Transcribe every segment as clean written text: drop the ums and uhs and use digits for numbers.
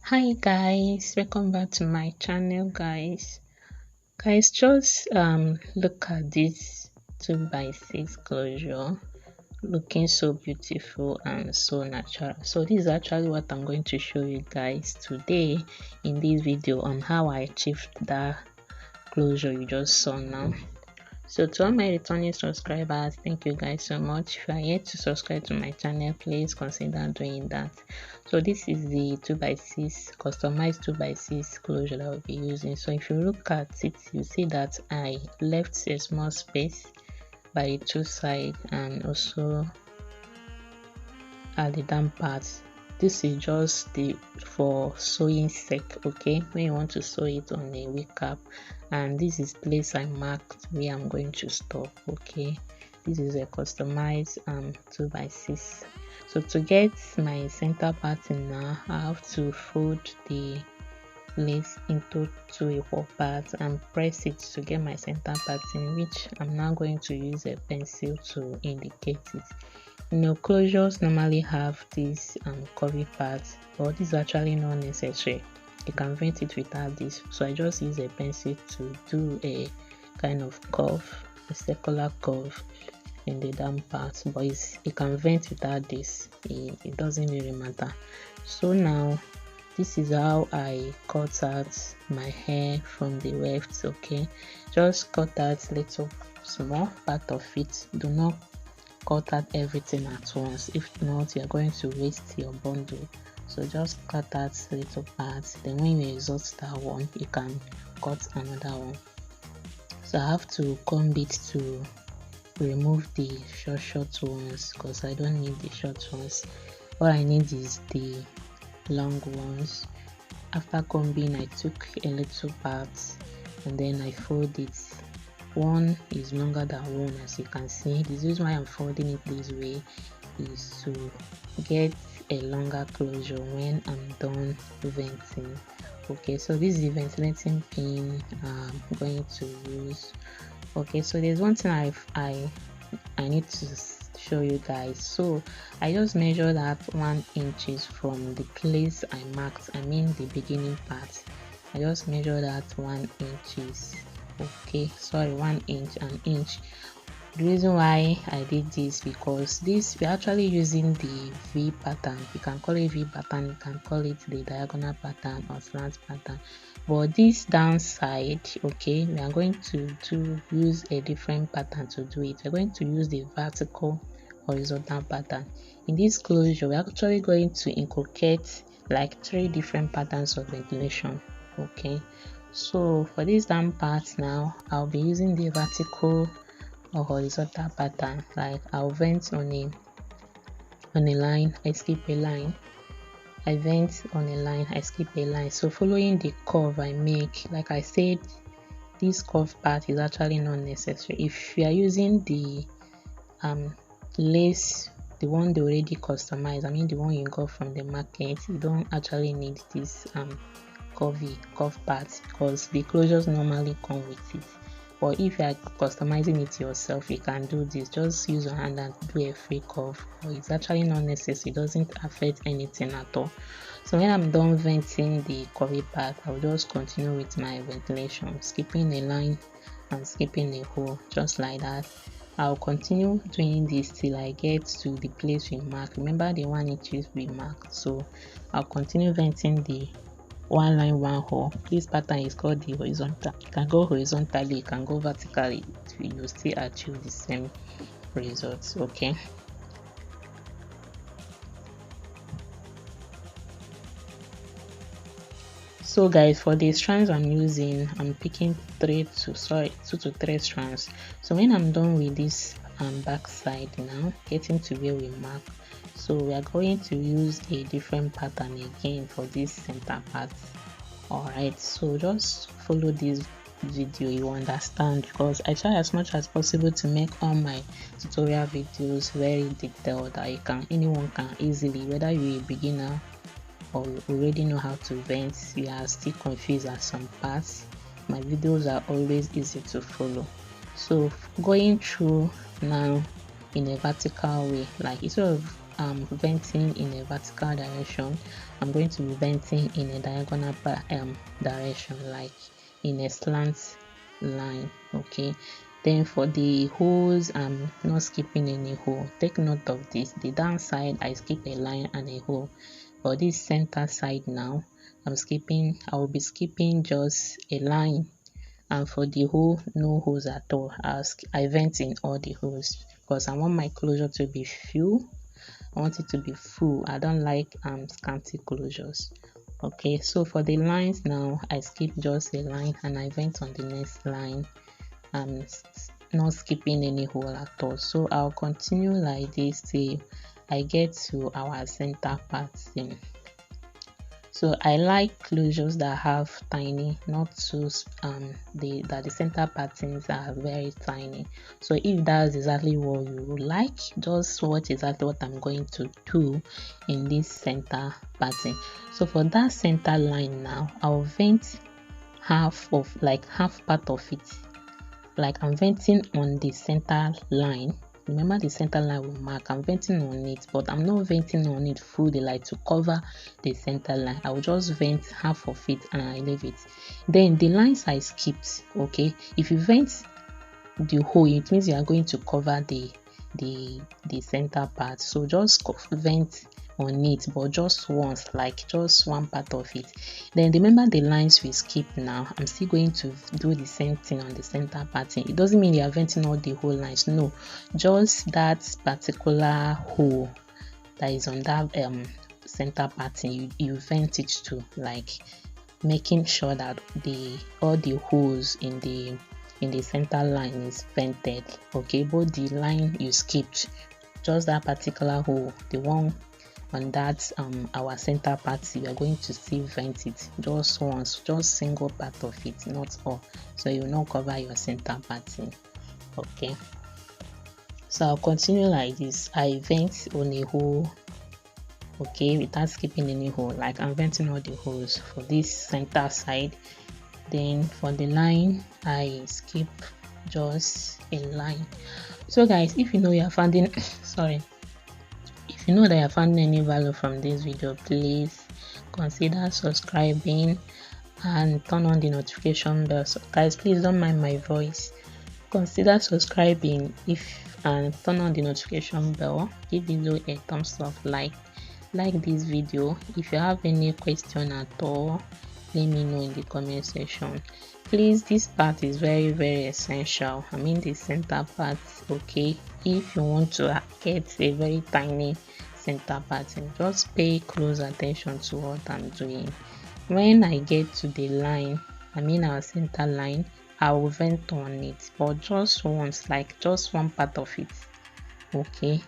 Hi guys, welcome back to my channel. Guys, just look at this 2x6 closure, looking so beautiful and so natural. So this is actually what I'm going to show you guys today in this video on how I achieved that closure you just saw now. So to all my returning subscribers, thank you guys so much. If you are yet to subscribe to my channel, please consider doing that. So this is the 2x6 customized 2x6 closure that I'll be using. So if you look at it, you see that I left a small space by the two sides and also at the down parts. This is just for sewing sake, okay, when you want to sew it on a wig cap. And this is place I marked where I'm going to stop. Okay, this is a customized 2x6. So to get my center pattern now, I have to fold the lace into two equal parts and press it to get my center pattern, which I'm now going to use a pencil to indicate it. You know, closures normally have this curvy part, but this is actually not necessary. You can vent it without this. So I just use a pencil to do a kind of curve, a circular curve in the down part, but you can vent without this. It doesn't really matter. So now this is how I cut out my hair from the weft. Okay, just cut out little small part of it. Do not cut out everything at once, if not you are going to waste your bundle. So just cut out little parts, then when you exhaust that one, you can cut another one. So I have to comb it to remove the short ones because I don't need the short ones. All I need is the long ones. After combing, I took a little part and then I fold it. One is longer than one, as you can see. This is why I'm folding it this way, is to get a longer closure when I'm done venting. Okay, so this is the ventilating pin I'm going to use. Okay, so there's one thing I need to show you guys. So I just measured that 1 inch from the place I marked, I mean the beginning part. I just measured that 1 inch. Okay, sorry, 1 inch, an inch. The reason why I did this, because we're actually using the V pattern. You can call it V pattern, you can call it the diagonal pattern or slant pattern, but this downside, okay, we are going to use a different pattern to do it. We're going to use the vertical horizontal pattern. In this closure, we're actually going to inculcate like 3 different patterns of ventilation. Okay, so for this down part now, I'll be using the vertical or horizontal pattern. Like I'll vent on a line, I skip a line, I vent on a line, I skip a line. So following the curve I make, like I said, this curve part is actually not necessary. If you are using the lace, the one they already customized, I mean the one you got from the market, you don't actually need this curve part because the closures normally come with it. But if you are customizing it yourself, you can do this. Just use your hand and do a free curve. But it's actually not necessary. It doesn't affect anything at all. So when I'm done venting the curvy part, I'll just continue with my ventilation, skipping a line and skipping a hole, just like that. I'll continue doing this till I get to the place we mark. Remember the 1 inch we marked. So I'll continue venting the 1 line 1 hole. This pattern is called the horizontal. You can go horizontally, you can go vertically, you still achieve the same results. Okay, so guys, for the strands I'm using, I'm picking 2 to 3 strands. So when I'm done with this back side now, getting to where we mark, so we are going to use a different pattern again for this center part. Alright, so just follow this video, you understand, because I try as much as possible to make all my tutorial videos very detailed that anyone can easily, whether you're a beginner or you already know how to vent, you are still confused at some parts, my videos are always easy to follow. So going through now in a vertical way, like instead of venting in a vertical direction, I'm going to be venting in a diagonal direction, like in a slant line. Okay, then for the holes, I'm not skipping any hole. Take note of this: the downside I skip a line and a hole, for this center side now I will be skipping just a line, and for the hole, no holes at all. I vent in all the holes because I want my closure to be full. I want it to be full. I don't like scanty closures. Okay, so for the lines now, I skip just a line and I vent on the next line. I'm not skipping any hole at all. So I'll continue like this till I get to our center pattern. So I like closures that have tiny, not too that the center patterns are very tiny. So if that's exactly what you would like, just watch exactly what I'm going to do in this center pattern. So for that center line now, I'll vent half part of it. Like I'm venting on the center line. Remember the center line will mark. I'm venting on it, but I'm not venting on it fully, like to cover the center line. I will just vent half of it and I leave it. Then the lines I skipped, okay, if you vent the whole, it means you are going to cover the center part. So just vent on it, but just once, like just one part of it. Then remember the lines we skip now, I'm still going to do the same thing on the center pattern. It doesn't mean you are venting all the whole lines, no, just that particular hole that is on that center pattern, you vent it to, like making sure that all the holes in the center line is vented. Okay, but the line you skipped, just that particular hole, the one on that our center part, we are going to still vent it just once, just single part of it, not all, so you will not cover your center pattern. Okay, so I'll continue like this. I vent on a hole, okay, without skipping any hole. Like I'm venting all the holes for this center side. Then for the line, I skip just a line. So guys, if you know you're finding sorry, if you know that you're finding any value from this video, please consider subscribing and turn on the notification bell. So guys, please don't mind my voice. Consider subscribing and turn on the notification bell. Give video a thumbs up, like this video. If you have any question at all, let me know in the comment section. Please, this part is very essential. I mean the center part. Okay, if you want to get a very tiny center pattern, just pay close attention to what I'm doing. When I get to the line, I mean our center line, I will vent on it, but just once, like just one part of it. Okay,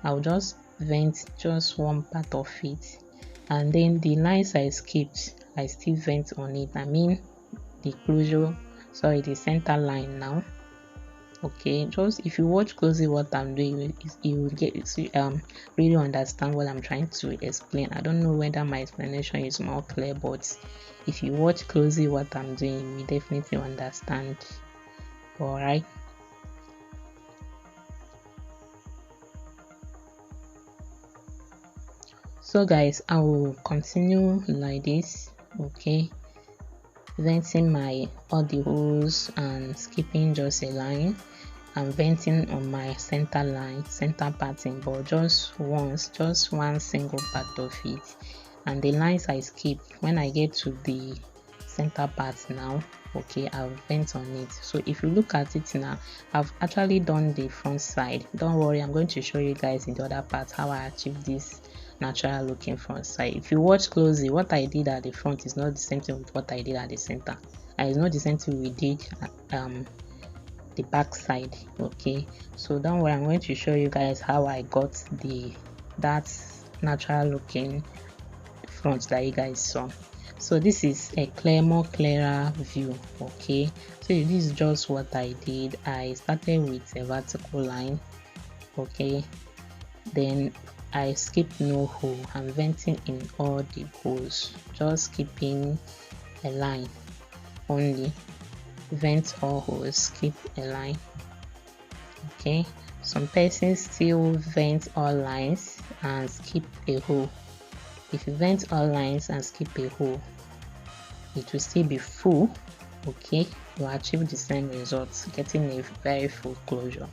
I'll just vent just one part of it, and then the lines I skipped, I still vent on it. I mean the the center line now. Okay, just if you watch closely what I'm doing, you will get really understand what I'm trying to explain. I don't know whether my explanation is more clear, but if you watch closely what I'm doing, you will definitely understand. All right, so guys, I will continue like this. Okay, venting all the holes and skipping just a line. I'm venting on my center pattern, but just once, just one single part of it. And the lines I skip, when I get to the center part now, okay, I'll vent on it. So if you look at it now, I've actually done the front side. Don't worry, I'm going to show you guys in the other part how I achieve this natural looking front side. If you watch closely, what I did at the front is not the same thing with what I did at the center, and it's not the same thing we did at the back side. Okay, so don't worry, I'm going to show you guys how I got that natural looking front that you guys saw. So this is a more clearer view. Okay, so this is just what I did. I started with a vertical line. Okay, then I skip no hole. I'm venting in all the holes, just skipping a line only. Vent all holes, skip a line. Okay, Some persons still vent all lines and skip a hole. If you vent all lines and skip a hole, it will still be full. Okay, you achieve the same results, getting a very full closure.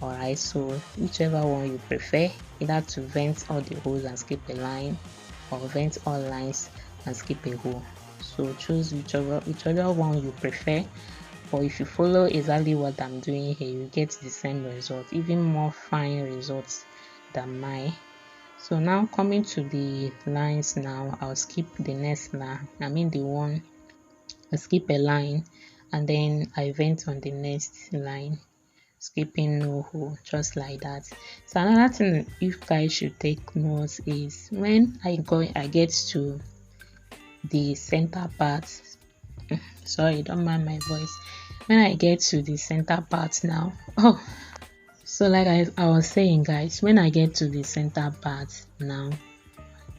Alright, so whichever one you prefer, either to vent all the holes and skip a line, or vent all lines and skip a hole. So choose whichever one you prefer. Or if you follow exactly what I'm doing here, you get the same result, even more fine results than mine. So now coming to the lines now, I'll skip the next line. I mean the one, I skip a line and then I vent on the next line, skipping no hole, just like that. So another thing you guys should take note is when I get to the center part. Sorry, don't mind my voice. When I get to the center part now, so like I was saying, guys, when I get to the center part now,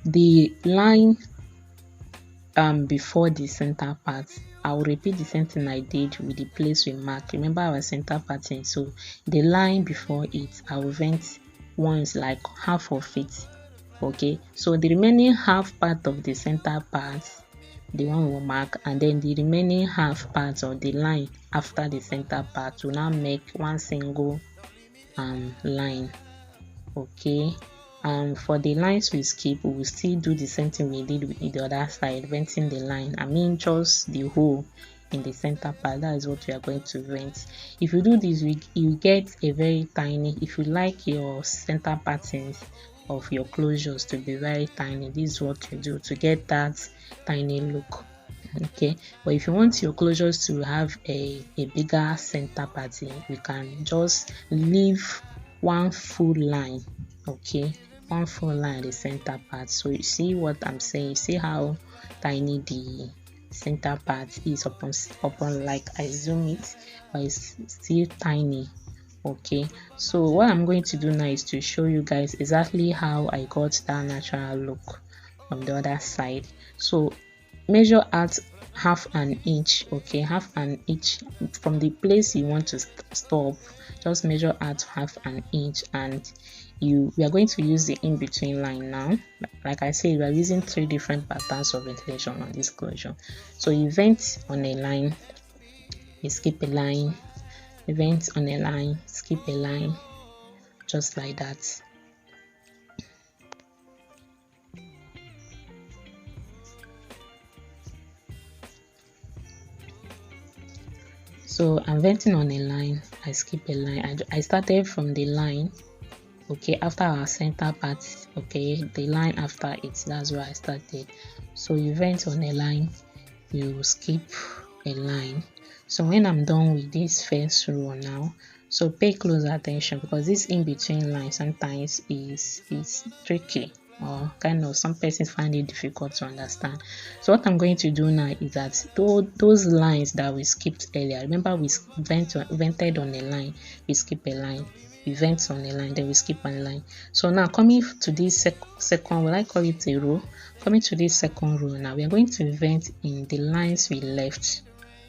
the line before the center part, I will repeat the same thing I did with the place we marked. Remember our center pattern, so the line before it, I will vent once, like half of it. Okay, so the remaining half part of the center part, the one we'll mark, and then the remaining half part of the line after the center part will now make one single line. Okay, for the lines we skip, we will still do the same thing we did with the other side, venting the line. I mean just the hole in the center part. That is what we are going to vent. If you do this, you get a very tiny, if you like your center patterns of your closures to be very tiny, this is what you do to get that tiny look. Okay, but if you want your closures to have a bigger center pattern, you can just leave one full line. Okay, one full line, the center part. So you see what I'm saying, you see how tiny the center part is upon like I zoom it, but it's still tiny. Okay, so what I'm going to do now is to show you guys exactly how I got that natural look from the other side. So measure out half an inch. Okay, half an inch from the place you want to stop. Just measure out half an inch, and we are going to use the in-between line now. Like I said, we are using 3 different patterns of ventilation on this closure. So you vent on a line, you skip a line, you vent on a line, skip a line, just like that. So I'm venting on a line, I skip a line. I started from the line, okay, after our center part. Okay, the line after it, that's where I started. So you vent on a line, you skip a line. So when I'm done with this first row now, so pay close attention, because this in between line sometimes is tricky, or kind of some persons find it difficult to understand. So what I'm going to do now is that those lines that we skipped earlier, remember we vented on a line, we skip a line, we vent on a line, then we skip on a line. So now coming to this second, will I call it a row? Coming to this second row now, we are going to vent in the lines we left.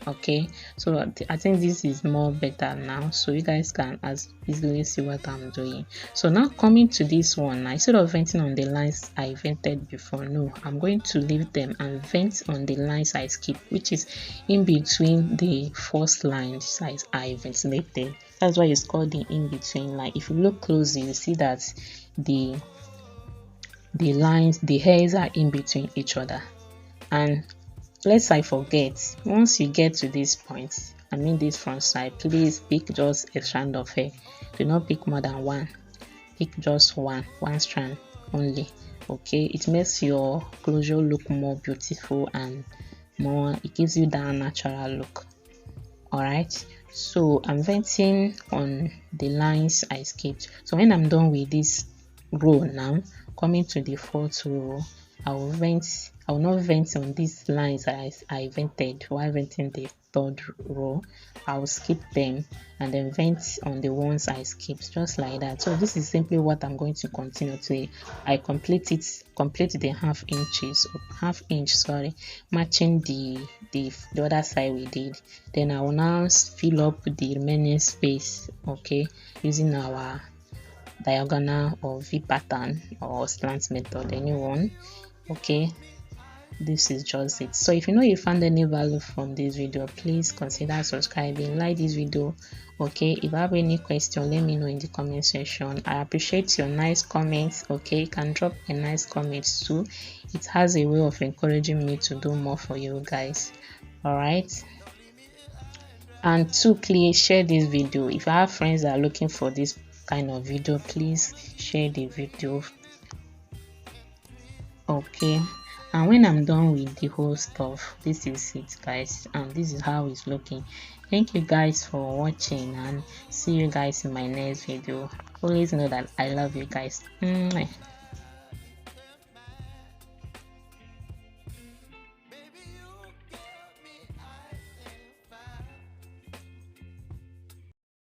Okay, so I think this is more better now, so you guys can as easily see what I'm doing. So now coming to this one, instead of venting on the lines I vented before, no, I'm going to leave them and vent on the lines I skipped, which is in between the first lines I ventilated. That's why it's called the in between line. If you look closely, you see that the lines, the hairs are in between each other. And lest I forget, once you get to this point, I mean this front side, please pick just a strand of hair. Do not pick more than one. Pick just one strand only. Okay, it makes your closure look more beautiful and more, it gives you that natural look. Alright, so I'm venting on the lines I skipped. So when I'm done with this row now, coming to the fourth row, I will not vent on these lines I vented while venting third row, I'll skip them and then vent on the ones I skipped, just like that. So this is simply what I'm going to continue to. I complete the half inch, sorry, matching the other side we did. Then I will now fill up the remaining space, okay, using our diagonal or V pattern or slant method, anyone. Okay, this is just it. So if you know you found any value from this video, please consider subscribing, like this video. Okay, if you have any question, let me know in the comment section. I appreciate your nice comments. Okay, you can drop a nice comment too. It has a way of encouraging me to do more for you guys. All right, and please share this video. If you have friends that are looking for this kind of video, please share the video. Okay, and when I'm done with the whole stuff, this is it guys, and this is how it's looking. Thank you guys for watching, and see you guys in my next video. Always know that I love you guys.